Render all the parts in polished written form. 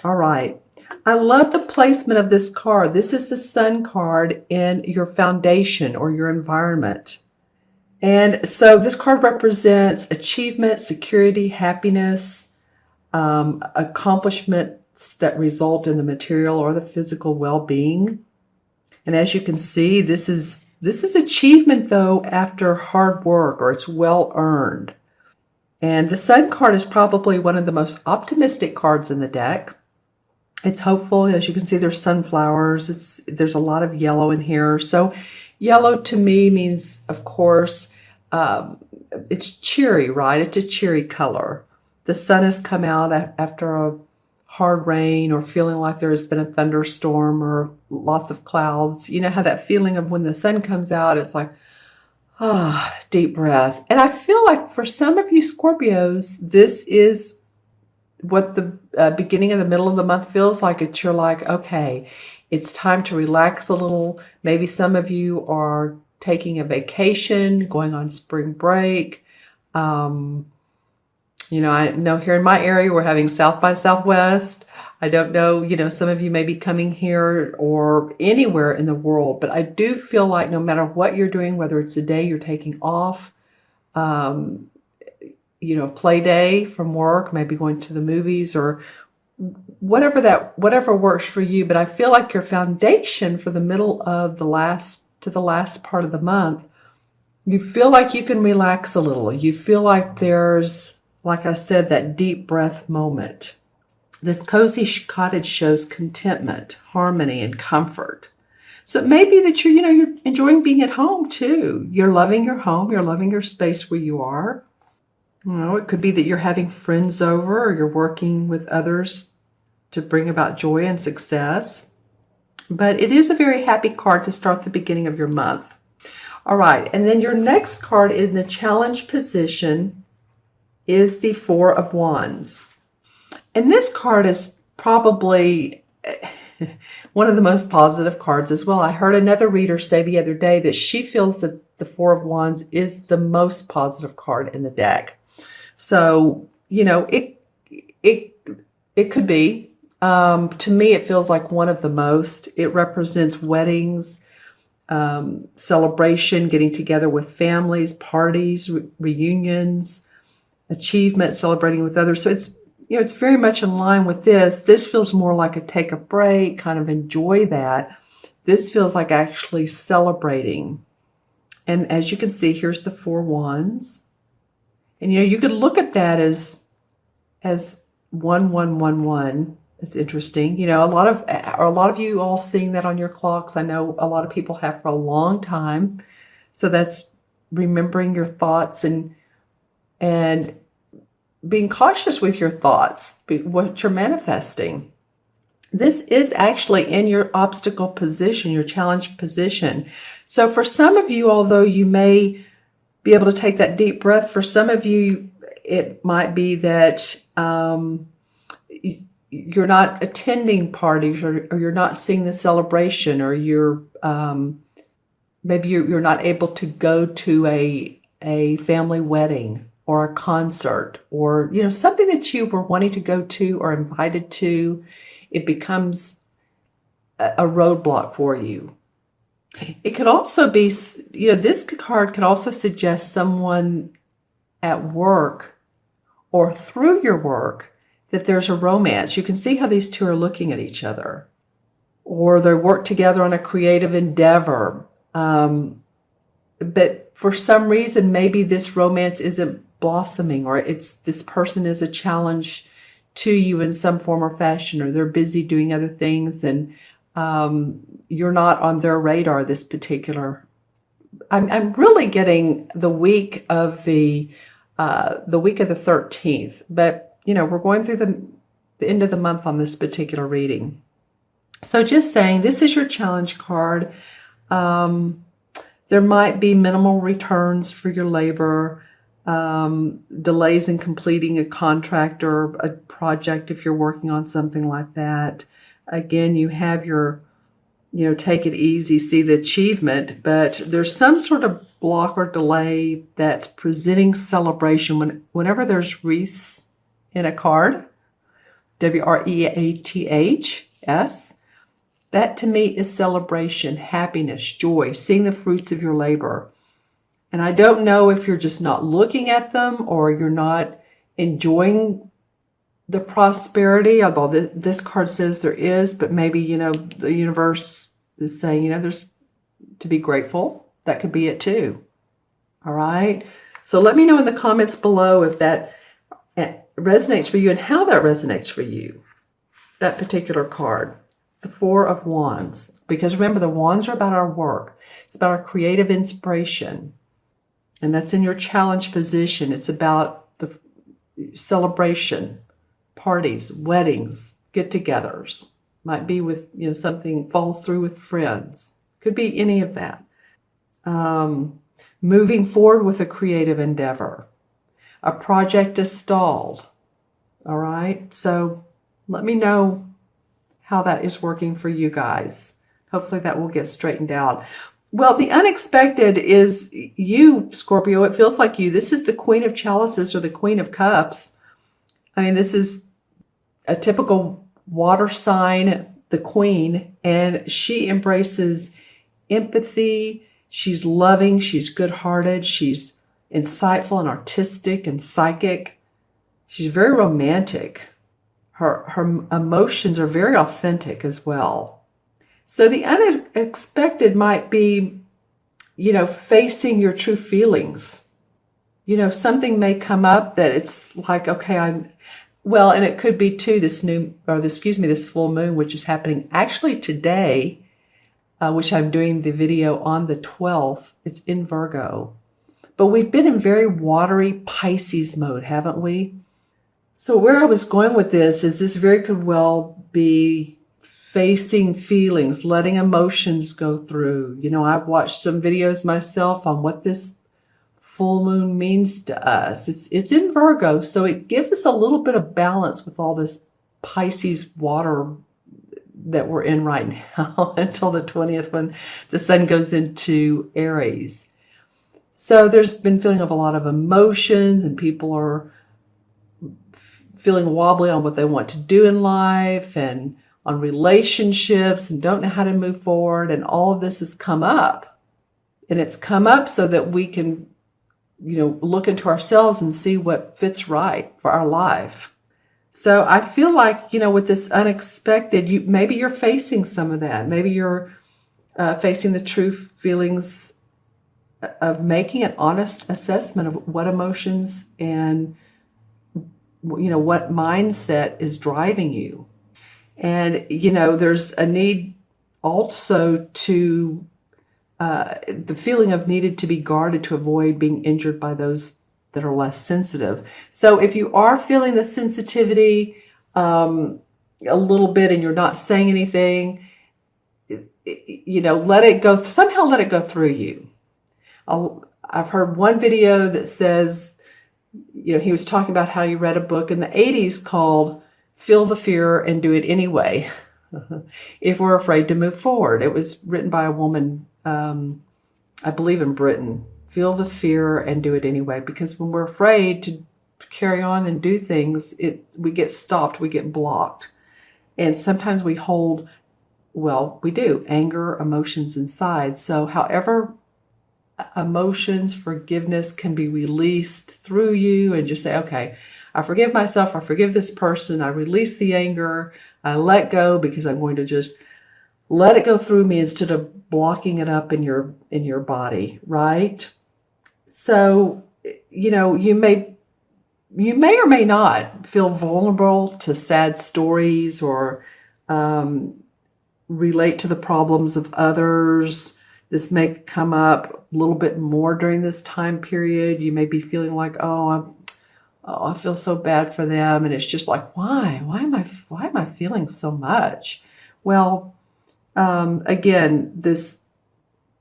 All right. I love the placement of this card. This is the Sun card in your foundation or your environment. And so this card represents achievement, security, happiness, accomplishments that result in the material or the physical well-being. And as you can see, this is achievement though after hard work, or it's well earned. And the Sun card is probably one of the most optimistic cards in the deck. It's hopeful. As you can see, there's sunflowers. There's a lot of yellow in here. So yellow to me means, of course, it's cheery, right? It's a cheery color. The sun has come out after a hard rain, or feeling like there has been a thunderstorm or lots of clouds. You know how that feeling of when the sun comes out, it's like, deep breath. And I feel like for some of you Scorpios, this is what the beginning of the middle of the month feels like. You're like, okay, it's time to relax a little. Maybe some of you are taking a vacation, going on spring break. I know here in my area, we're having South by Southwest. I don't know, some of you may be coming here or anywhere in the world, but I do feel like no matter what you're doing, whether it's a day you're taking off, play day from work, maybe going to the movies or whatever works for you. But I feel like your foundation for the middle of the last part of the month, you feel like you can relax a little. You feel like there's, like I said, that deep breath moment. This cozy cottage shows contentment, harmony, and comfort. So it may be that you're enjoying being at home too. You're loving your home. You're loving your space where you are. It could be that you're having friends over, or you're working with others to bring about joy and success. But it is a very happy card to start the beginning of your month. All right, and then your next card in the challenge position is the Four of Wands. And this card is probably one of the most positive cards as well. I heard another reader say the other day that she feels that the Four of Wands is the most positive card in the deck. So, it could be. To me, it feels like one of the most. It represents weddings, celebration, getting together with families, parties, reunions, achievement, celebrating with others. So it's very much in line with this. This feels more like a take a break, kind of enjoy that. This feels like actually celebrating. And as you can see, here's the Four Wands. And you could look at that as 1111. It's interesting. A lot of you all seeing that on your clocks. I know a lot of people have for a long time. So that's remembering your thoughts and being cautious with your thoughts, what you're manifesting. This is actually in your obstacle position, your challenge position. So for some of you, although you may be able to take that deep breath, for some of you, it might be that you're not attending parties, or you're not seeing the celebration, or you're maybe you're not able to go to a family wedding or a concert, or something that you were wanting to go to or invited to. It becomes a roadblock for you. It could also be, this card could also suggest someone at work or through your work that there's a romance. You can see how these two are looking at each other, or they work together on a creative endeavor. But for some reason, maybe this romance isn't blossoming, or this person is a challenge to you in some form or fashion, or they're busy doing other things, and you're not on their radar this particular. I'm really getting the week of the 13th, but we're going through the end of the month on this particular reading. So just saying, this is your challenge card. There might be minimal returns for your labor, delays in completing a contract or a project if you're working on something like that. Again, you have your, take it easy, see the achievement, but there's some sort of block or delay that's presenting celebration. Whenever there's wreaths in a card, Woreaths. That to me is celebration, happiness, joy, seeing the fruits of your labor. And I don't know if you're just not looking at them or you're not enjoying the prosperity, although this card says there is, but maybe, the universe is saying, there's to be grateful. That could be it too. All right. So let me know in the comments below if that resonates for you and how that resonates for you, that particular card, the Four of Wands. Because remember, the wands are about our work. It's about our creative inspiration. And that's in your challenge position. It's about the celebration, parties, weddings, get-togethers. Might be with, something falls through with friends. Could be any of that. Moving forward with a creative endeavor. A project is stalled. All right. So let me know how that is working for you guys. Hopefully that will get straightened out. Well, the unexpected is you, Scorpio. It feels like you. This is the Queen of Chalices or the Queen of Cups. I mean, this is a typical water sign, the Queen, and she embraces empathy. She's loving. She's good-hearted. She's insightful and artistic and psychic. She's very romantic. Her emotions are very authentic as well. So the unexpected might be, facing your true feelings. Something may come up that it's like, okay, and it could be too this full moon, which is happening actually today, which I'm doing the video on the 12th. It's in Virgo. But we've been in very watery Pisces mode, haven't we? So where I was going with this is this very could well be facing feelings, letting emotions go through. I've watched some videos myself on what this full moon means to us. It's in Virgo, so it gives us a little bit of balance with all this Pisces water that we're in right now until the 20th when the sun goes into Aries. So there's been feeling of a lot of emotions and people are feeling wobbly on what they want to do in life and on relationships and don't know how to move forward. And all of this has come up. And it's come up so that we can, look into ourselves and see what fits right for our life. So I feel like, with this unexpected, maybe you're facing some of that. Maybe you're facing the true feelings of making an honest assessment of what emotions and, what mindset is driving you. And, there's a need also to, the feeling of needed to be guarded to avoid being injured by those that are less sensitive. So if you are feeling the sensitivity a little bit and you're not saying anything, let it go, somehow let it go through you. I've heard one video that says, he was talking about how he read a book in the 80s called Feel the Fear and Do It Anyway, if we're afraid to move forward. It was written by a woman, I believe in Britain. Feel the fear and do it anyway, because when we're afraid to carry on and do things, we get stopped, we get blocked. And sometimes we hold, we do, anger, emotions inside. So however emotions, forgiveness can be released through you and just say, okay, I forgive myself, I forgive this person, I release the anger, I let go because I'm going to just let it go through me instead of blocking it up in your body, right? So, you may or may not feel vulnerable to sad stories or relate to the problems of others. This may come up a little bit more during this time period. You may be feeling like, I feel so bad for them. And it's just like, why am I feeling so much? Well, again, this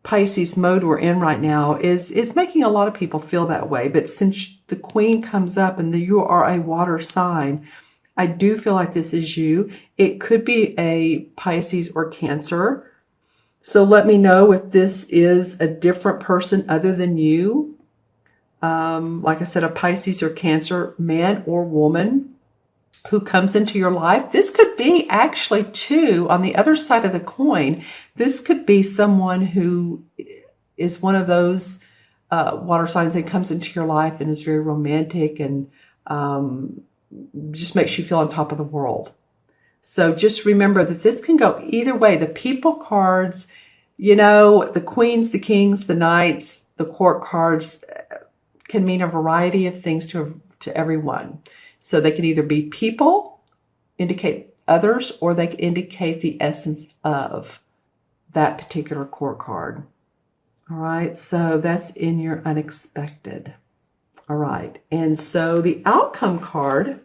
Pisces mode we're in right now is making a lot of people feel that way. But since the Queen comes up and you are a water sign, I do feel like this is you. It could be a Pisces or Cancer. So let me know if this is a different person other than you. Like I said, a Pisces or Cancer, man or woman. who comes into your life. This could be actually too, on the other side of the coin, this could be someone who is one of those water signs that comes into your life and is very romantic and just makes you feel on top of the world. So just remember that this can go either way. The people cards, the queens, the kings, the knights, the court cards can mean a variety of things to everyone. So they can either be people, indicate others, or they can indicate the essence of that particular court card. All right, so that's in your unexpected. All right, and so the outcome card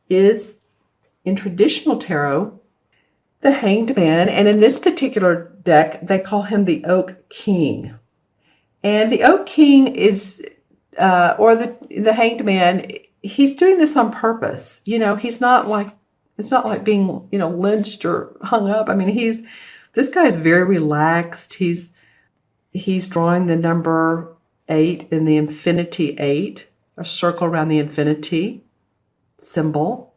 is, in traditional tarot, the Hanged Man. And in this particular deck, they call him the Oak King. And the Oak King is, or the Hanged Man, he's doing this on purpose. He's not like, it's not like being, lynched or hung up. I mean, this guy is very relaxed. He's drawing the number 8 in the infinity 8, a circle around the infinity symbol.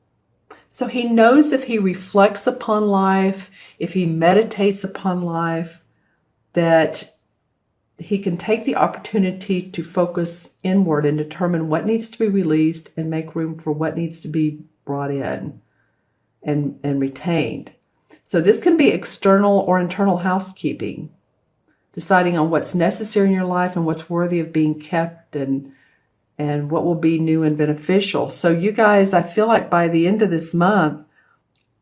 So he knows if he reflects upon life, if he meditates upon life, that he can take the opportunity to focus inward and determine what needs to be released and make room for what needs to be brought in and retained. So this can be external or internal housekeeping, deciding on what's necessary in your life and what's worthy of being kept and what will be new and beneficial. So you guys, I feel like by the end of this month,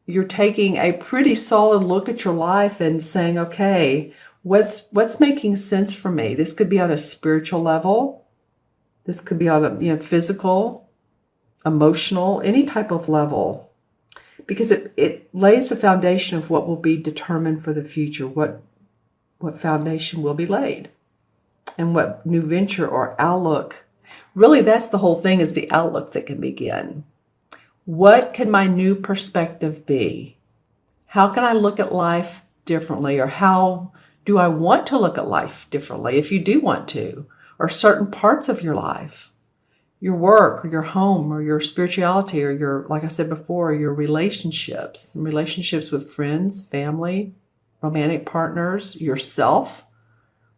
you're taking a pretty solid look at your life and saying, okay, what's making sense for me? This could be on a spiritual level. This could be on a physical, emotional, any type of level. Because it lays the foundation of what will be determined for the future, what foundation will be laid, and what new venture or outlook. Really, that's the whole thing, is the outlook that can begin. What can my new perspective be? How can I look at life differently? Or how do I want to look at life differently, if you do want to? Or certain parts of your life, your work, or your home, or your spirituality, or your, like I said before, your relationships with friends, family, romantic partners, yourself,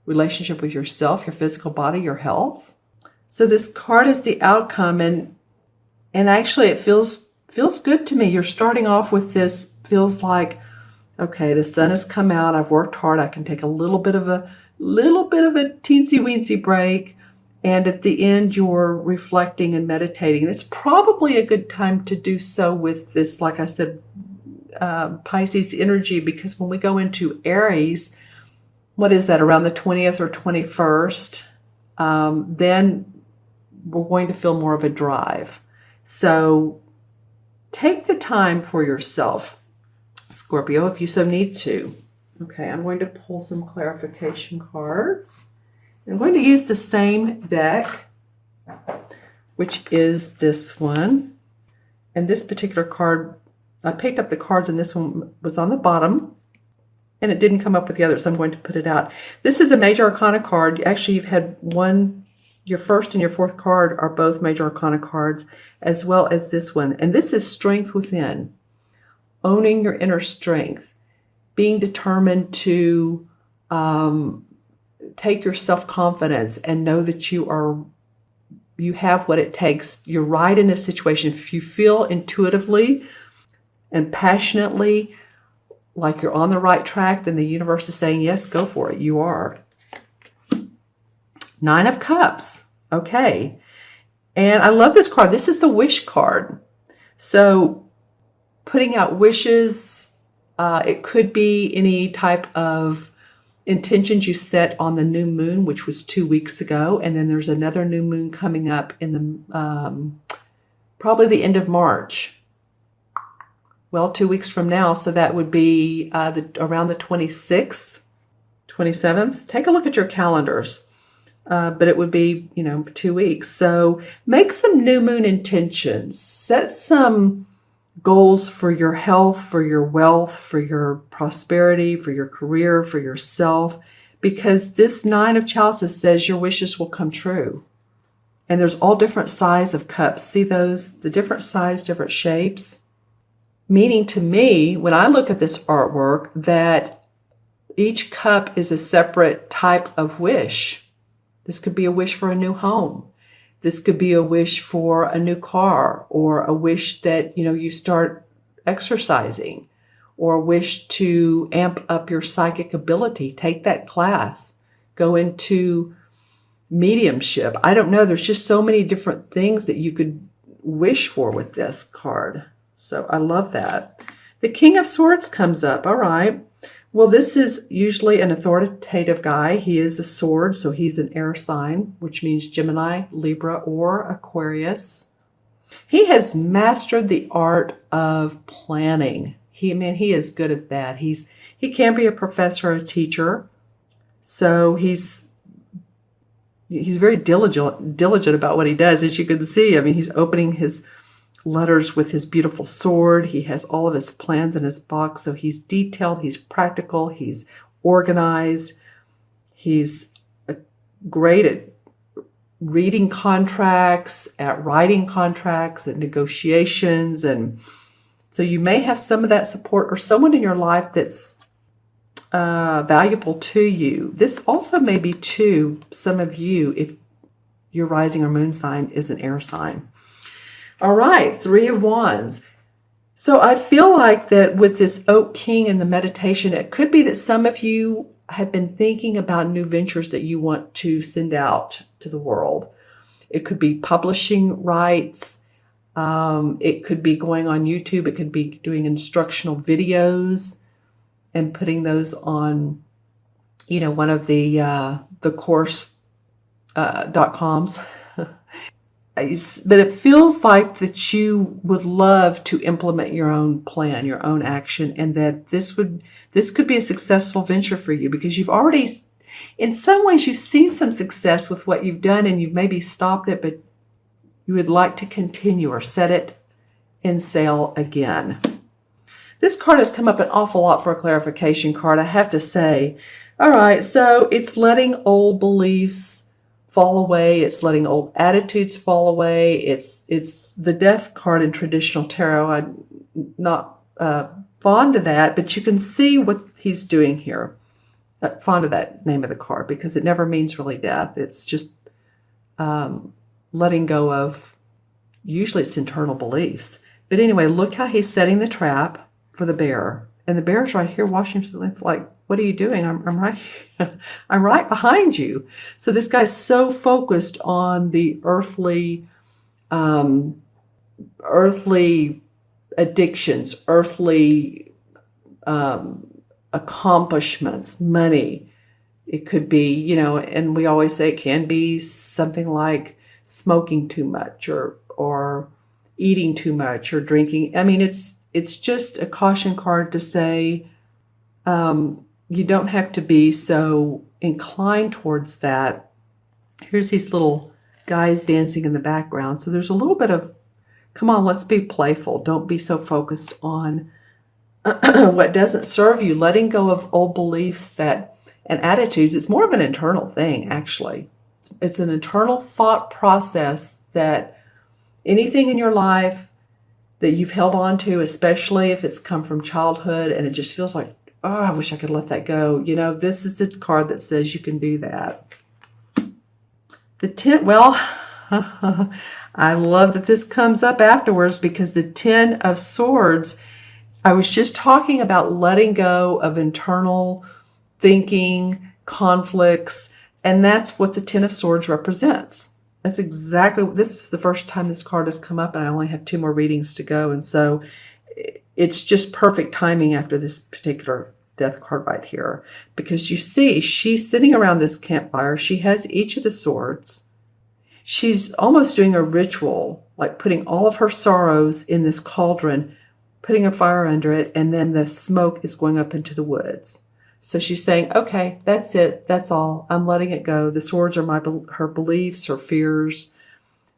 relationship with yourself, your physical body, your health. So this card is the outcome, and actually it feels good to me. You're starting off with this, feels like, okay, the sun has come out, I've worked hard, I can take a little bit of a teensy weensy break, and at the end you're reflecting and meditating. It's probably a good time to do so with this, like I said, Pisces energy, because when we go into Aries, what is that, around the 20th or 21st, then we're going to feel more of a drive. So take the time for yourself, Scorpio, if you so need to. Okay, I'm going to pull some clarification cards. I'm going to use the same deck, which is this one. And this particular card, I picked up the cards and this one was on the bottom and it didn't come up with the others, so I'm going to put it out. This is a Major Arcana card. Actually, you've had one, your first and your fourth card are both Major Arcana cards, as well as this one. And this is Strength Within, owning your inner strength, being determined to take your self-confidence and know that you have what it takes. You're right in a situation. If you feel intuitively and passionately like you're on the right track, then the universe is saying, yes, go for it. You are. 9 of Cups. Okay. And I love this card. This is the wish card. So putting out wishes, it could be any type of intentions you set on the new moon, which was 2 weeks ago. And then there's another new moon coming up in the probably the end of March. Well, 2 weeks from now. So that would be around the 26th, 27th. Take a look at your calendars. But it would be, 2 weeks. So make some new moon intentions. Set some goals for your health, for your wealth, for your prosperity, for your career, for yourself. Because this 9 of Chalices says your wishes will come true. And there's all different size of cups. See those? The different size, different shapes. Meaning to me, when I look at this artwork, that each cup is a separate type of wish. This could be a wish for a new home. This could be a wish for a new car, or a wish that, you start exercising, or a wish to amp up your psychic ability. Take that class. Go into mediumship. I don't know. There's just so many different things that you could wish for with this card. So I love that. The King of Swords comes up. All right. Well, this is usually an authoritative guy. He is a sword, so he's an air sign, which means Gemini, Libra, or Aquarius. He has mastered the art of planning. He is good at that. He can be a professor, a teacher. So he's very diligent about what he does, as you can see. He's opening his letters with his beautiful sword. He has all of his plans in his box. So he's detailed, he's practical, he's organized. He's great at reading contracts, at writing contracts, at negotiations. And so you may have some of that support, or someone in your life that's valuable to you. This also may be to some of you if your rising or moon sign is an air sign. All right, Three of Wands. So I feel like that with this Oak King and the meditation, it could be that some of you have been thinking about new ventures that you want to send out to the world. It could be publishing rights. It could be going on YouTube. It could be doing instructional videos and putting those on, one of the course.coms. But it feels like that you would love to implement your own plan, your own action, and that this could be a successful venture for you, because you've already, in some ways, you've seen some success with what you've done, and you've maybe stopped it, but you would like to continue or set it in sail again. This card has come up an awful lot for a clarification card, I have to say. All right, so it's letting old beliefs fall away. It's letting old attitudes fall away. It's the Death card in traditional tarot. I'm not fond of that, but you can see what he's doing here. Not fond of that name of the card, because it never means really death. It's just letting go of, usually it's internal beliefs. But anyway, look how he's setting the trap for the bear. And the bear's right here watching him, like, what are you doing? I'm right I'm right behind you. So this guy's so focused on the earthly addictions, earthly accomplishments, money. It could be, and we always say it can be something like smoking too much, or eating too much, or drinking. It's just a caution card to say, you don't have to be so inclined towards that. Here's these little guys dancing in the background. So there's a little bit of, come on, let's be playful. Don't be so focused on what doesn't serve you. Letting go of old beliefs and attitudes. It's more of an internal thing, actually. It's an internal thought process that anything in your life that you've held on to, especially if it's come from childhood and it just feels like, oh, I wish I could let that go. This is the card that says you can do that. The 10, well, I love that this comes up afterwards, because the 10 of Swords, I was just talking about letting go of internal thinking, conflicts, and that's what the 10 of Swords represents. That's exactly, this is the first time this card has come up, and I only have 2 more readings to go. And so it's just perfect timing after this particular Death card right here, because you see she's sitting around this campfire. She has each of the swords. She's almost doing a ritual, like putting all of her sorrows in this cauldron, putting a fire under it, and then the smoke is going up into the woods. So she's saying, okay, that's it. That's all. I'm letting it go. The swords are her beliefs, her fears.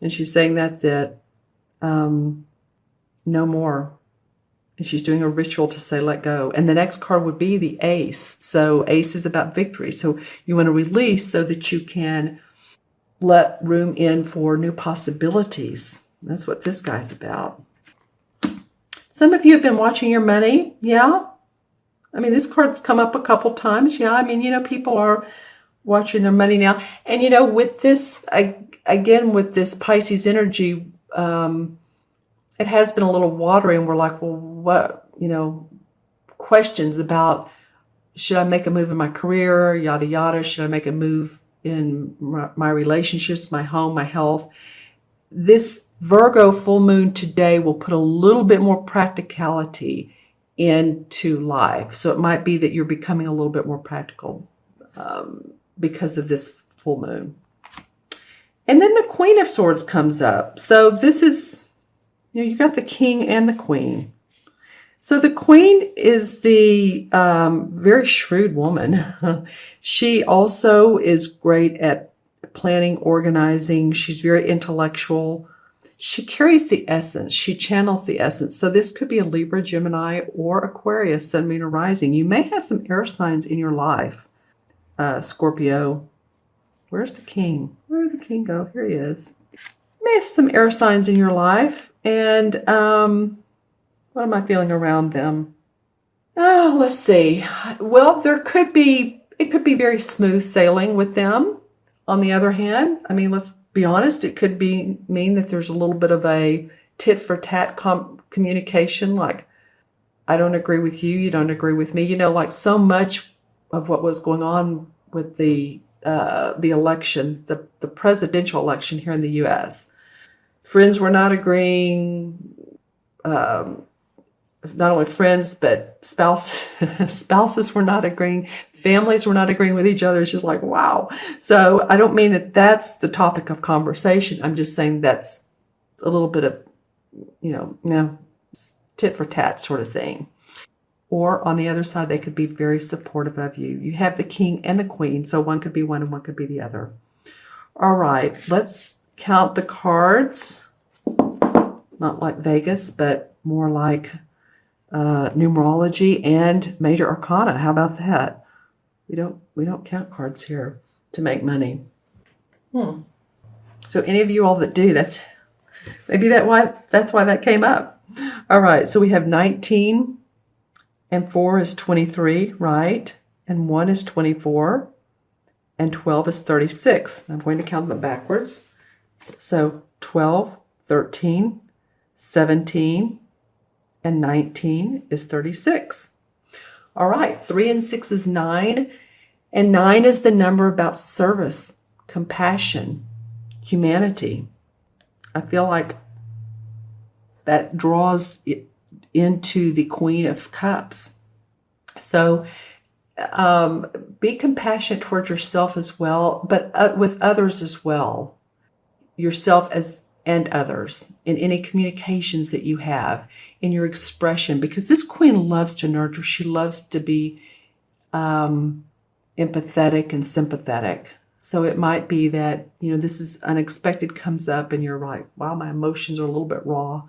And she's saying, that's it. No more. And she's doing a ritual to say, let go. And the next card would be the Ace. So Ace is about victory. So you want to release so that you can let room in for new possibilities. That's what this guy's about. Some of you have been watching your money. Yeah. I mean, this card's come up a couple times. Yeah. I mean, people are watching their money now. And, with this, again, with this Pisces energy, it has been a little watery, and we're like, well, what, questions about, should I make a move in my career, yada, yada. Should I make a move in my relationships, my home, my health? This Virgo full moon today will put a little bit more practicality into life. So it might be that you're becoming a little bit more practical because of this full moon. And then the Queen of Swords comes up. So this is, you got the King and the Queen. So the Queen is the very shrewd woman. She also is great at planning, organizing. She's very intellectual. She carries the essence. She channels the essence. So this could be a Libra, Gemini, or Aquarius, Sun, Moon, or Rising. You may have some air signs in your life. Scorpio. Where's the King? Where did the King go? Here he is. You may have some air signs in your life. And what am I feeling around them? Oh, let's see. Well, it could be very smooth sailing with them. On the other hand, I mean, let's be honest, it could mean that there's a little bit of a tit for tat communication, like, I don't agree with you, you don't agree with me. Like so much of what was going on with the election, the presidential election here in the U.S. Friends were not agreeing, not only friends, but spouses were not agreeing. Families were not agreeing with each other. It's just like, wow. So I don't mean that that's the topic of conversation. I'm just saying that's a little bit of, tit for tat sort of thing. Or on the other side, they could be very supportive of you. You have the King and the Queen. So one could be one and one could be the other. All right, let's count the cards. Not like Vegas, but more like numerology and major arcana. How about that? We don't count cards here to make money. So any of you all that do, that's why that came up. All right, so we have 19 and 4 is 23, right? And 1 is 24 and 12 is 36. I'm going to count them backwards. So 12, 13, 17, and 19 is 36. All right, 3 and 6 is 9, and 9 is the number about service, compassion, humanity. I feel like that draws it into the Queen of Cups. So be compassionate towards yourself as well, but with others as well. Yourself and others in any communications that you have, in your expression, because this Queen loves to nurture. She loves to be empathetic and sympathetic. So it might be that, this is unexpected, comes up and you're like, wow, my emotions are a little bit raw.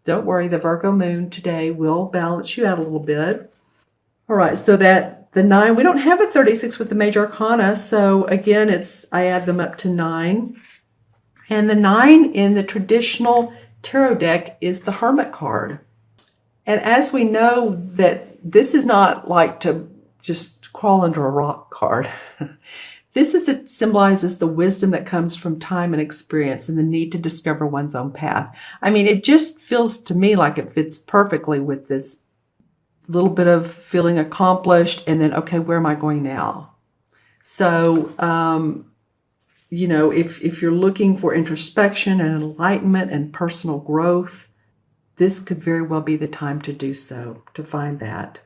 Don't worry, the Virgo moon today will balance you out a little bit. All right, so that the 9, we don't have a 36 with the major arcana. So again, I add them up to 9. And the 9 in the traditional tarot deck is the Hermit card. And as we know that this is not like to just crawl under a rock card. It symbolizes the wisdom that comes from time and experience and the need to discover one's own path. I mean, it just feels to me like it fits perfectly with this little bit of feeling accomplished and then, okay, where am I going now? So, if you're looking for introspection and enlightenment and personal growth, this could very well be the time to do so, to find that.